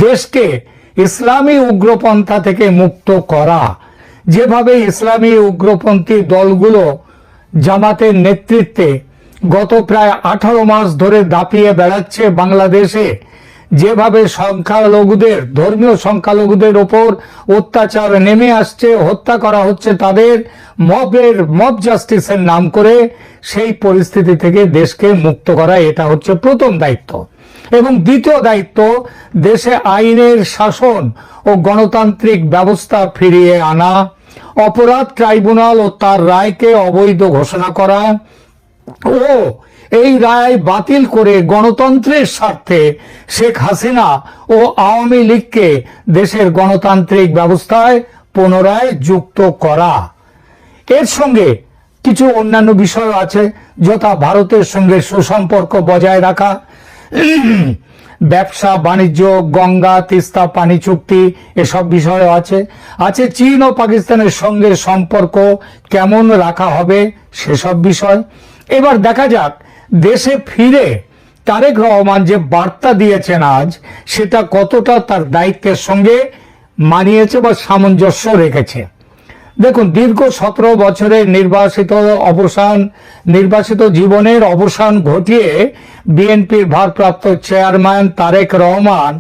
দেশকে ইসলামী উগ্রপন্থা থেকে মুক্ত করা। যেভাবে ইসলামী উগ্রপন্থী দলগুলো জামাতের নেতৃত্বে গত প্রায় 18 মাস ধরে দাপিয়ে বেড়াচ্ছে বাংলাদেশে, যেভাবে সংখ্যালঘুদের, ধর্মীয় সংখ্যালঘুদের ওপর অত্যাচার নেমে আসছে, হত্যা করা হচ্ছে তাদের মব জাস্টিসের নাম করে, সেই পরিস্থিতি থেকে দেশকে মুক্ত করা, এটা হচ্ছে প্রথম দায়িত্ব। এবং দ্বিতীয় দায়িত্ব, দেশে আইনের শাসন ও গণতান্ত্রিক ব্যবস্থা ফিরিয়ে আনা, অপরাধ ট্রাইব্যুনাল ও তার রায়কে অবৈধ ঘোষণা করা ও এই রায় বাতিল করে গণতন্ত্রের স্বার্থে শেখ হাসিনা ও আওয়ামী লীগকে দেশের গণতান্ত্রিক ব্যবস্থায় পুনরায় যুক্ত করা। এর সঙ্গে কিছু অন্যান্য বিষয় আছে, যথা ভারতের সঙ্গে সুসম্পর্ক বজায় রাখা, ব্যবসা বাণিজ্য, গঙ্গা তিস্তা পানি চুক্তি, এসব বিষয় আছে চীন ও পাকিস্তানের সঙ্গে সম্পর্ক কেমন রাখা হবে সেসব বিষয়। এবার দেখা যাক দেশে ফিরে তারেক রহমান যে বার্তা দিয়েছেন আজ, সেটা কতটা তার দায়িত্বের সঙ্গে মানিয়েছে বা সামঞ্জস্য রেখেছে। দেখুন, দীর্ঘ 17 বছরের নির্বাসিত জীবনের অবসান ঘটিয়ে বিএনপির ভারপ্রাপ্ত চেয়ারম্যান তারেক রহমান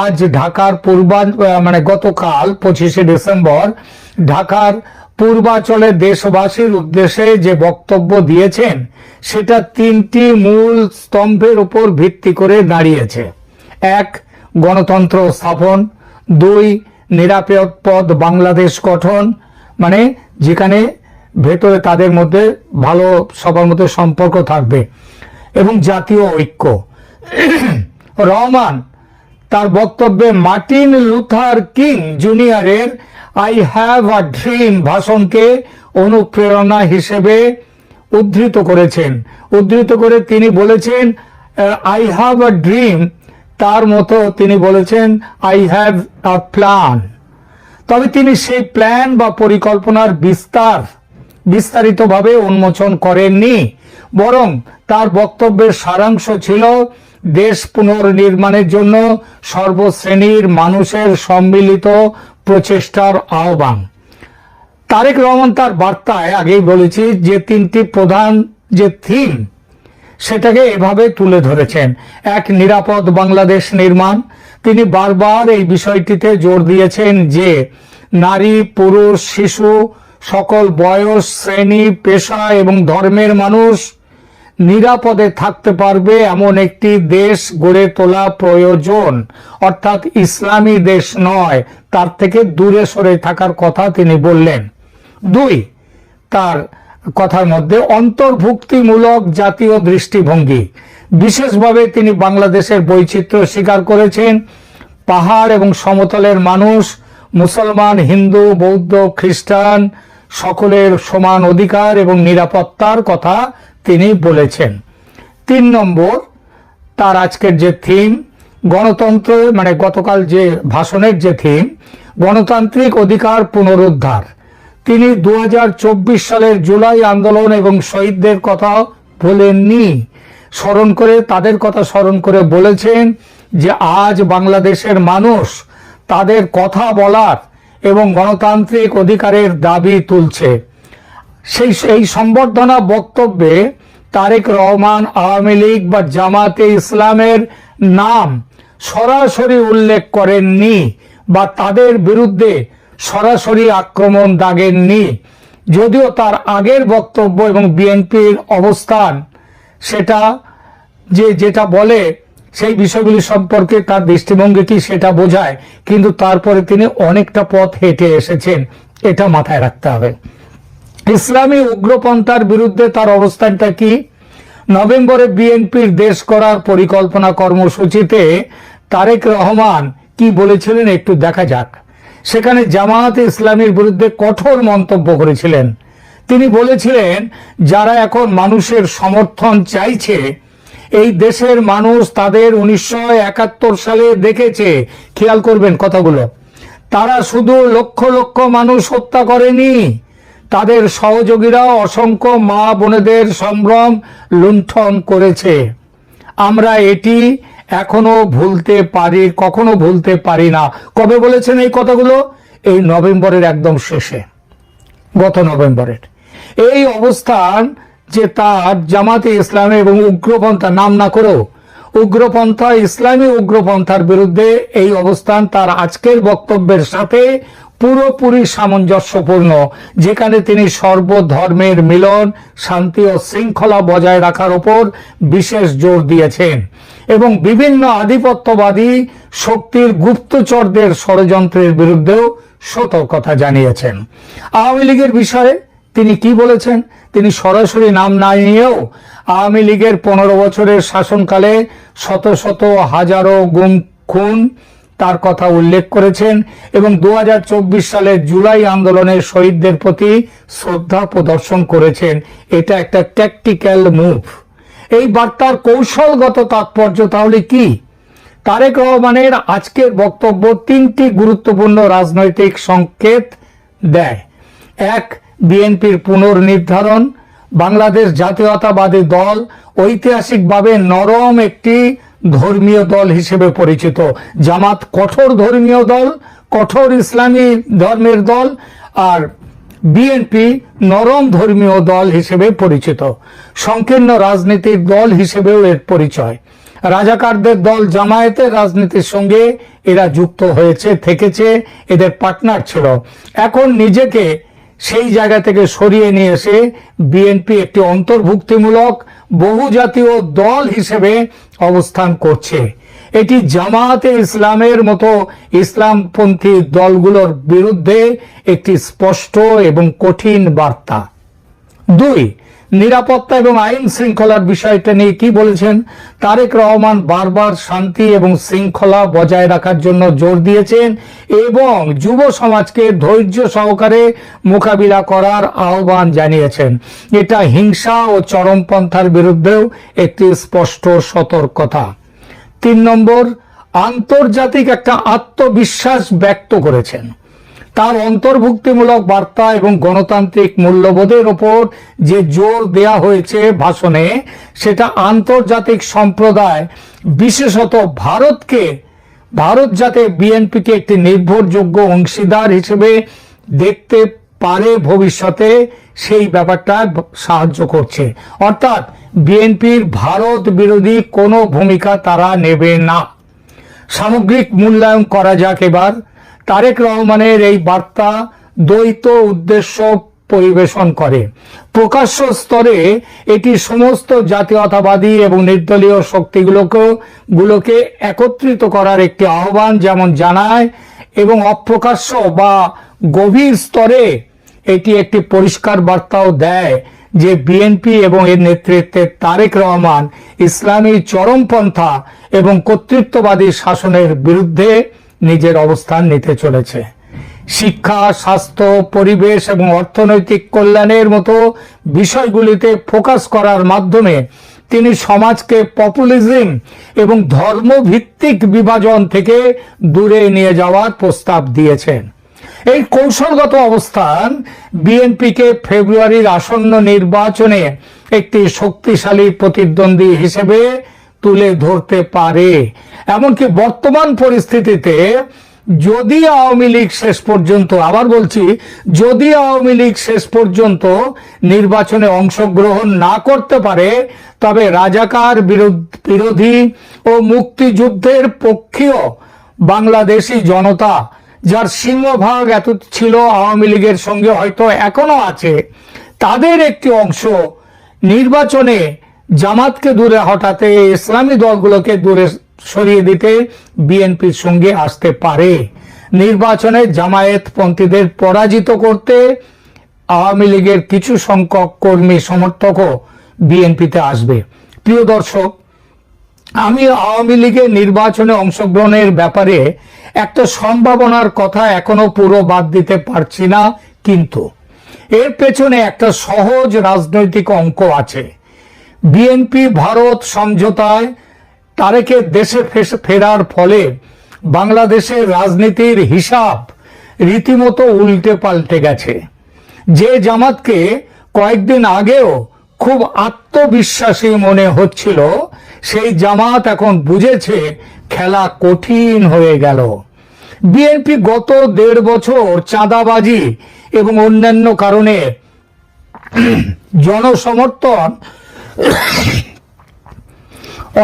আজ ঢাকার গতকাল 25শে ডিসেম্বর ঢাকার পূর্বাঞ্চলের দেশবাসীর উদ্দেশ্যে যে বক্তব্য দিয়েছেন, সেটা 3টি মূল স্তম্ভের উপর ভিত্তি করে দাঁড়িয়েছে। 1, গণতন্ত্র স্থাপন। 2, নিরাপদ বাংলাদেশ গঠন, মানে যেখানে ভেতরে তাদের মধ্যে ভালো, সবার মধ্যে সম্পর্ক থাকবে, এবং জাতীয় ঐক্য। রহমান তার বক্তব্যে মার্টিন লুথার কিং জুনিয়রের আই হ্যাভ আ ড্রিম ভাষণকে অনুপ্রেরণা হিসেবে উদ্ধৃত করে তিনি বলেছেন, আই হ্যাভ আ ড্রিম, তার মতো তিনি বলেছেন আই হ্যাভ আ প্ল্যান। তবে তিনি সেই প্ল্যান বা পরিকল্পনার বিস্তারিতভাবে উন্মোচন করেননি, বরং তার বক্তব্যের সারাংশ ছিল দেশ পুনর্নির্মাণের জন্য সর্বশ্রেণীর মানুষের সম্মিলিত প্রচেষ্টার আহ্বান। তারেক রহমান তার বার্তায়, আগেই বলেছি, যে 3টি প্রধান যে থিম, সেটাকে এভাবে তুলে ধরেছেন। 1, নিরাপদ বাংলাদেশ নির্মাণ। তিনি বারবার এই বিষয়টিতে জোর দিয়েছেন যে নারী, পুরুষ, শিশু, সকল বয়স, শ্রেণী, পেশা এবং ধর্মের মানুষ নিরাপদে থাকতে পারবে এমন একটি দেশ গড়ে তোলা প্রয়োজন। অর্থাৎ ইসলামী দেশ নয়, তার থেকে দূরে সরে থাকার কথা তিনি বললেন। 2, তার কথার মধ্যে অন্তর্ভুক্তিমূলক জাতীয় দৃষ্টিভঙ্গি। বিশেষভাবে তিনি বাংলাদেশের বৈচিত্র্য স্বীকার করেছেন। পাহাড় এবং সমতলের মানুষ, মুসলমান, হিন্দু, বৌদ্ধ, খ্রিস্টান, সকলের সমান অধিকার এবং নিরাপত্তার কথা তিনি বলেছেন। 3 নম্বর, তার আজকের যে থিম, গণতন্ত্র, গতকাল যে ভাষণের যে থিম, গণতান্ত্রিক অধিকার পুনরুদ্ধার। তিনি 2024 সালের জুলাই আন্দোলন এবং শহীদদের কথা বলেননি, তাদের কথা স্মরণ করে বলেছেন যে আজ বাংলাদেশের মানুষ তাদের কথা বলার এবং গণতান্ত্রিক অধিকারের দাবি তুলছে। এই সম্বর্ধনা বক্তব্যে তারেক রহমান আওয়ামী লীগ বা জামাতে ইসলামের নাম সরাসরি উল্লেখ করেননি বা তাদের বিরুদ্ধে সরাসরি আক্রমণ দাগেননি, যদিও তার আগের বক্তব্য এবং বিএনপির অবস্থান সেটা যেটা বলে সেই বিষয়গুলি সম্পর্কে তার দৃষ্টিভঙ্গি কি সেটা বোঝায়, কিন্তু তারপরে তিনি অনেকটা পথ হেঁটে এসেছেন, এটা মাথায় রাখতে হবে। ইসলামী উগ্রপন্থার বিরুদ্ধে তার অবস্থানটা কি? নভেম্বরে বিএনপির দেশ করার পরিকল্পনা কর্মসূচিতে তারেক রহমান কি বলেছিলেন একটু দেখা যাক। সেখানে জামায়াতে ইসলামীর বিরুদ্ধে কঠোর মন্তব্য করেছিলেন। তিনি বলেছিলেন, যারা এখন মানুষের সমর্থন চাইছে, এই দেশের মানুষ তাদের 1971 সালে দেখেছে। খেয়াল করবেন কথাগুলো। তারা শুধু লক্ষ লক্ষ মানুষ হত্যা করেনি, তাদের সহযোগীরাও অসংখ্য মা বোনেদের সম্ভ্রম লুণ্ঠন করেছে। আমরা এটি এখনো ভুলতে পারি, কখনো ভুলতে পারি না। কবে বলেছেন এই কথাগুলো? এই নভেম্বরের একদম শেষে, গত নভেম্বরের। এই অবস্থান যে তার জামাতে ইসলামী এবং উগ্রপন্থা, নাম না করেও উগ্রপন্থা, ইসলামী উগ্রপন্থার বিরুদ্ধে এই অবস্থান তার আজকের বক্তব্যের সাথে পুরোপুরি সামঞ্জস্যপূর্ণ, যেখানে তিনি সর্বধর্মের মিলন, শান্তি ও শৃঙ্খলা বজায় রাখার উপর বিশেষ জোর দিয়েছেন এবং বিভিন্ন আধিপত্যবাদী শক্তির গুপ্তচরদের ষড়যন্ত্রের বিরুদ্ধেও সতর্কতা জানিয়েছেন। আওয়ামী লীগের বিষয়ে তিনি কি বলেছেন? তিনি সরাসরি নাম না নিয়েও আওয়ামী লীগের 15 বছরের শাসনকালে শত শত হাজারো গুম খুন তার কথা উল্লেখ করেছেন এবং 2024 সালের জুলাই আন্দোলনের শহীদদের প্রতি শ্রদ্ধা প্রদর্শন করেছেন। এটা একটা ট্যাকটিক্যাল মুভ। এই বার্তার কৌশলগত তাৎপর্য তাহলে কি? তারেক রহমানের আজকের বক্তব্য 3টি গুরুত্বপূর্ণ রাজনৈতিক সংকেত দেয়। 1, বিএনপির পুনর্নির্ধারণ। বাংলাদেশ জাতীয়তাবাদী দল ঐতিহাসিকভাবে নরম একটি ধর্মীয় দল হিসেবে পরিচিত। জামাত কঠোর ধর্মীয় দল, কঠোর ইসলামী ধর্মের দল, আর বিএনপি নরম ধর্মীয় দল হিসেবে পরিচিত। সংকীর্ণ রাজনীতির দল হিসেবেও এর পরিচয়। রাজাকারদের দল জামায়াতের রাজনীতির সঙ্গে এরা যুক্ত হয়েছে, থেকেছে, এদের পার্টনার ছিল। এখন নিজেকে সেই জায়গা থেকে সরিয়ে নিয়ে এসে বিএনপি একটি অন্তর্ভুক্তিমূলক বহুজাতীয় দল হিসেবে অবস্থান করছে। এটি জামায়াতে ইসলামের মতো ইসলামপন্থী দলগুলোর বিরুদ্ধে একটি স্পষ্ট এবং কঠিন বার্তা। 2, নিরাপত্তা এবং আইন শৃঙ্খলার বিষয়টা নিয়ে কি বলেছেন? তারেক রহমান বারবার শান্তি এবং শৃঙ্খলা বজায় রাখার জন্য জোর দিয়েছেন এবং যুব সমাজকে ধৈর্য সহকারে মোকাবিলা করার আহ্বান জানিয়েছেন। এটা হিংসা ও চরমপন্থার বিরুদ্ধেও একটি স্পষ্ট সতর্কতা। 3 নম্বর, আন্তর্জাতিক একটা আত্মবিশ্বাস ব্যক্ত করেছেন। তার অন্তর্ভুক্তিমূলক বার্তা এবং গণতান্ত্রিক মূল্যবোধের ওপর যে জোর দেয়া হয়েছে ভাষণে, সেটা আন্তর্জাতিক সম্প্রদায়, বিশেষত ভারত যাতে বিএনপিকে একটি নির্ভরযোগ্য অংশীদার হিসেবে দেখতে পারে ভবিষ্যতে, সেই ব্যাপারটা সাহায্য করছে। অর্থাৎ বিএনপির ভারত বিরোধী কোনো ভূমিকা তারা নেবে না। সামগ্রিক মূল্যায়ন করা যাক এবার। তারেক রহমানের এই বার্তা দ্বৈত উদ্দেশ্য পরিবেশন করে। প্রকাশ্য স্তরে এটি সমস্ত জাতীয়তাবাদী এবং নির্দলীয় শক্তিগুলোকে একত্রিত করার একটি আহ্বান যেমন জানায়, এবং অপ্রকাশ্য বা গভীর স্তরে এটি একটি পরিষ্কার বার্তাও দেয় যে বিএনপি এবং এর নেতৃত্বে তারেক রহমান ইসলামী চরমপন্থা এবং কর্তৃত্ববাদী শাসনের বিরুদ্ধে নিজের অবস্থান নিতে চলেছে। শিক্ষা, স্বাস্থ্য, পরিবেশ এবং অর্থনৈতিক কল্যাণের মতো বিষয়গুলিতে ফোকাস করার মাধ্যমে তিনি সমাজকে পপুলিজম এবং ধর্মভিত্তিক বিভাজন থেকে দূরে নিয়ে যাওয়ার প্রস্তাব দিয়েছেন। এই কৌশলগত অবস্থান বিএনপিকে ফেব্রুয়ারির আসন্ন নির্বাচনে একটি শক্তিশালী প্রতিদ্বন্দ্বী হিসেবে তুলে ধরতে পারে। এমনকি বর্তমান পরিস্থিতিতে যদি আওয়ামী লীগ শেষ পর্যন্ত, আবার বলছি, যদি আওয়ামী লীগ শেষ পর্যন্ত নির্বাচনে অংশগ্রহণ না করতে পারে, তবে রাজাকার বিরোধী ও মুক্তিযুদ্ধের পক্ষীয় বাংলাদেশি জনতা, যার সিংহভাগ এত ছিল আওয়ামী লীগের সঙ্গে, হয়তো এখনো আছে, তাদের একটি অংশ নির্বাচনে জামাতকে দূরে হটাতে, ইসলামী দলগুলোকে দূরে সরিয়ে দিতে বিএনপির সঙ্গে আসতে পারে। নির্বাচনে জামায়াতপন্থীদের পরাজিত করতে আওয়ামী লীগের কিছু সংখ্যক কর্মী সমর্থকও বিএনপিতে আসবে। প্রিয় দর্শক, আমি আওয়ামী লীগের নির্বাচনে অংশগ্রহণের ব্যাপারে একটা সম্ভাবনার কথা এখনো পুরো বাদ দিতে পারছি না, কিন্তু এর পেছনে একটা সহজ রাজনৈতিক অঙ্ক আছে। বিএনপি ভারত সমঝোতায় তারেকের দেশে ফেরার ফলে বাংলাদেশের রাজনীতির হিসাব রীতিমতো উল্টে পাল্টে গেছে। যে জামাতকে কয়েকদিন আগেও খুব আত্মবিশ্বাসী মনে হচ্ছিল, সেই জামাত এখন বুঝেছে খেলা কঠিন হয়ে গেল। বিএনপি গত 1.5 বছর চাঁদাবাজি এবং অন্যান্য কারণে জনসমর্থন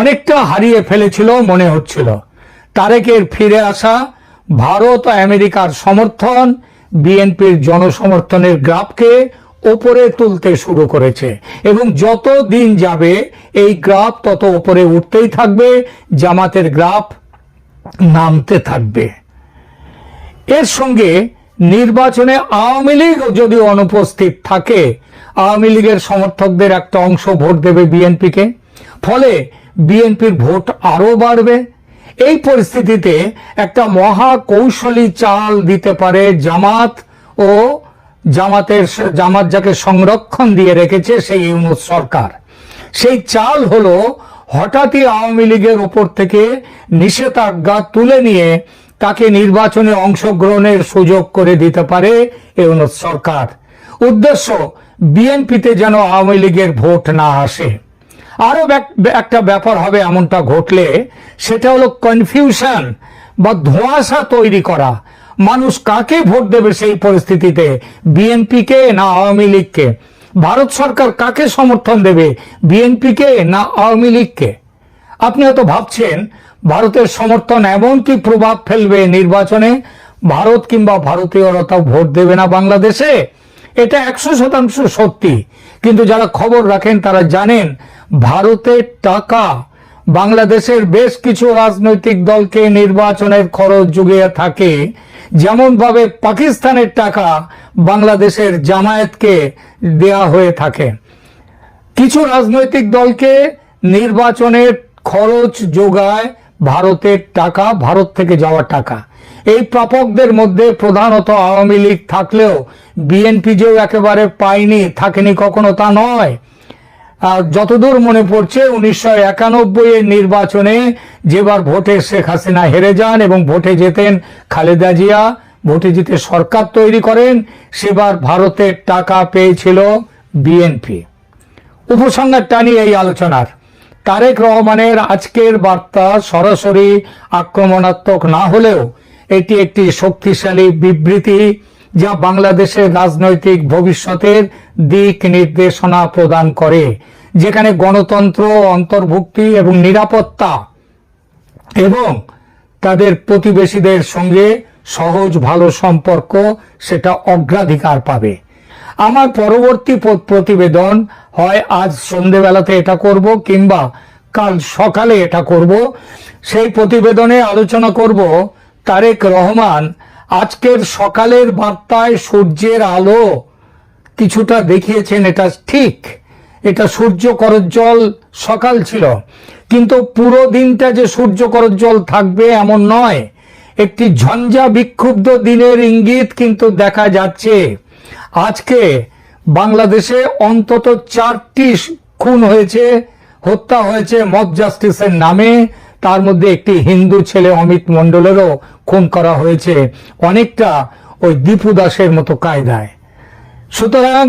অনেকটা হারিয়ে ফেলেছিল মনে হচ্ছিল। তারেকের ফিরে আসা, ভারত ও আমেরিকার সমর্থন বিএনপির জনসমর্থনের গ্রাফকে ওপরে তুলতে শুরু করেছে এবং যত দিন যাবে এই গ্রাফ তত ওপরে উঠতেই থাকবে, জামাতের গ্রাফ নামতে থাকবে। এর সঙ্গে নির্বাচনে আওয়ামী লীগ যদি অনুপস্থিত থাকে, আওয়ামী লীগের সমর্থকদের একটা অংশ ভোট দেবে বিএনপিকে, ফলে বিএনপির ভোট আরো বাড়বে। এই পরিস্থিতিতে একটা মহা কৌশলী চাল দিতে পারে জামাত ও জামাত যাকে সংরক্ষণ দিয়ে রেখেছে সেই ইউনূস সরকার। সেই চাল হলো হঠাৎই আওয়ামী লীগের উপর থেকে নিষেধাজ্ঞা তুলে নিয়ে তাকে নির্বাচনে অংশগ্রহণের সুযোগ করে দিতে পারে ইউনূস সরকার। উদ্দেশ্য বিএনপিতে যেন আওয়ামী লীগের ভোট না আসে। আরো একটা ব্যাপার হবে এমনটা ঘটলে, সেটা হলো কনফিউশন বা ধোঁয়াশা তৈরি করা। মানুষ কাকে ভোট দেবে সেই পরিস্থিতিতে, বিএনপিকে না আওয়ামী লীগকে? ভারত সরকার কাকে সমর্থন দেবে, বিএনপিকে না আওয়ামী লীগকে? আপনি হয়তো ভাবছেন ভারতের সমর্থন এমন কি প্রভাব ফেলবে নির্বাচনে, ভারত কিংবা ভারতীয়রা তাও ভোট দেবে না বাংলাদেশে। এটা 100% সত্যি, কিন্তু যারা খবর রাখেন তারা জানেন ভারতের টাকা বাংলাদেশের বেশ কিছু রাজনৈতিক দলকে নির্বাচনের খরচ জুগিয়ে থাকে, যেমন ভাবে পাকিস্তানের টাকা বাংলাদেশের জামায়াতকে দেয়া হয়ে থাকে। কিছু রাজনৈতিক দলকে নির্বাচনের খরচ যোগায় ভারতের টাকা, ভারত থেকে যাওয়া টাকা। এই প্রাপকদের মধ্যে প্রধানত আওয়ামী লীগ থাকলেও বিএনপি যেও একেবারে পায়নি, থাকেনি কখনো তা নয়। আর যতদূর মনে পড়ছে 1991 এর নির্বাচনে যেবার ভোটে শেখ হাসিনা হেরে যান এবং ভোটে জেতেন খালেদা জিয়া, ভোটে জিতে সরকার তৈরি করেন, সেবার ভারতের টাকা পেয়েছিল বিএনপি। উপসংহার টানি এই আলোচনার, তারেক রহমানের আজকের বার্তা সরাসরি আক্রমণাত্মক না হলেও এটি একটি শক্তিশালী বিবৃতি যা বাংলাদেশের রাজনৈতিক ভবিষ্যতের দিক নির্দেশনা প্রদান করে, যেখানে গণতন্ত্র, অন্তর্ভুক্তি এবং নিরাপত্তা এবং তাদের প্রতিবেশীদের সঙ্গে সহজ ভালো সম্পর্ক সেটা অগ্রাধিকার পাবে। আমার পরবর্তী প্রতিবেদন হয় আজ সন্ধ্যেবেলাতে এটা করব কিংবা কাল সকালে এটা করব। সেই প্রতিবেদনে আলোচনা করব তারেক রহমান আজকের সকালের বার্তায় সূর্যের আলো কিছুটা দেখিয়েছেন, এটা ঠিক, এটা সূর্য করজ্জ্বল সকাল ছিল, কিন্তু পুরো দিনটা যে সূর্য করজ্জ্বল থাকবে এমন নয়। একটি ঝঞ্ঝা বিক্ষুব্ধ দিনের ইঙ্গিত কিন্তু দেখা যাচ্ছে। আজকে বাংলাদেশে অন্তত 4টি খুন হয়েছে, হত্যা হয়েছে মব জাস্টিসের নামে। তার মধ্যে একটি হিন্দু ছেলে অমিত মণ্ডলেরও খুন করা হয়েছে, অনেকটা ওই দীপু দাসের মতো কায়দায়। সুতরাং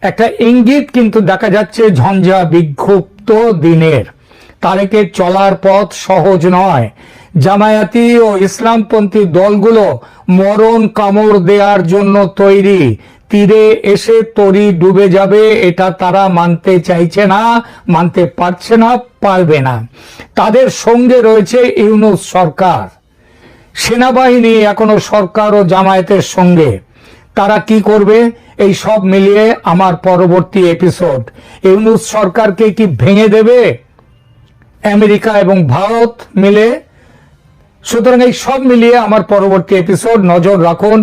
একটা ইঙ্গিত কিন্তু দেখা যাচ্ছে ঝঞ্ঝা বিক্ষুব্ধ দিনের। তারেকের চলার পথ সহজ নয়। জামায়াতি ও ইসলামপন্থী দলগুলো মরণ কামড় দেওয়ার জন্য তৈরি। তীরে এসে তরি ডুবে যাবে এটা তারা মানতে চাইছে না, মানতে পারছে না, পারবে না। তাদের সঙ্গে রয়েছে ইউনূস সরকার, সেনাবাহিনী এখনো সরকার ও জামায়াতের সঙ্গে। তারা কি করবে এই সব মিলিয়ে আমার পরবর্তী এপিসোড। ইউনূস সরকারকে কি ভেঙে দেবে আমেরিকা এবং ভারত মিলে? সুতরাং এই সব মিলিয়ে আমার পরবর্তী এপিসোড, নজর রাখুন।